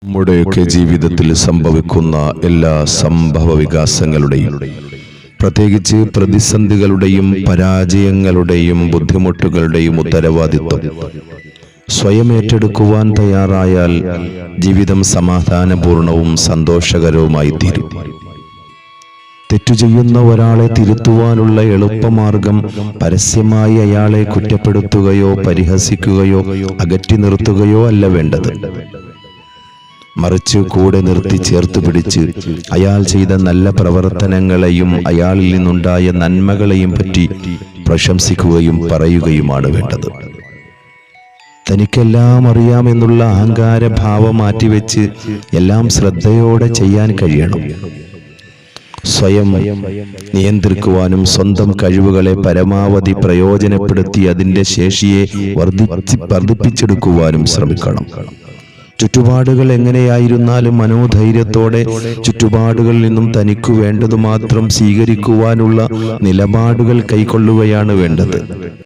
നമ്മുടെയൊക്കെ ജീവിതത്തിൽ സംഭവിക്കുന്ന എല്ലാ സംഭവ വികാസങ്ങളുടെയും പ്രത്യേകിച്ച് പ്രതിസന്ധികളുടെയും പരാജയങ്ങളുടെയും ബുദ്ധിമുട്ടുകളുടെയും ഉത്തരവാദിത്വം സ്വയം ഏറ്റെടുക്കുവാൻ തയ്യാറായാൽ ജീവിതം സമാധാനപൂർണവും സന്തോഷകരവുമായി തീരും. തെറ്റു ചെയ്യുന്ന ഒരാളെ തിരുത്തുവാനുള്ള എളുപ്പമാർഗം പരസ്യമായി അയാളെ കുറ്റപ്പെടുത്തുകയോ പരിഹസിക്കുകയോ അകറ്റി നിർത്തുകയോ അല്ല വേണ്ടത്. മറിച്ച് കൂടെ നിർത്തി ചേർത്ത് പിടിച്ച് അയാൾ ചെയ്ത നല്ല പ്രവർത്തനങ്ങളെയും അയാളിൽ നിന്നുണ്ടായ നന്മകളെയും പറ്റി പ്രശംസിക്കുകയും പറയുകയുമാണ് വേണ്ടത്. തനിക്കെല്ലാം അറിയാമെന്നുള്ള അഹങ്കാരഭാവം മാറ്റിവെച്ച് എല്ലാം ശ്രദ്ധയോടെ ചെയ്യാൻ കഴിയണം. സ്വയം നിയന്ത്രിക്കുവാനും സ്വന്തം കഴിവുകളെ പരമാവധി പ്രയോജനപ്പെടുത്തി അതിൻ്റെ ശേഷിയെ വർദ്ധിപ്പിച്ചെടുക്കുവാനും ശ്രമിക്കണം. ചുറ്റുപാടുകൾ എങ്ങനെയായിരുന്നാലും മനോധൈര്യത്തോടെ ചുറ്റുപാടുകളിൽ നിന്നും തനിക്കു വേണ്ടതു മാത്രം സ്വീകരിക്കുവാനുള്ള നിലപാടുകൾ കൈക്കൊള്ളുകയാണ് വേണ്ടത്.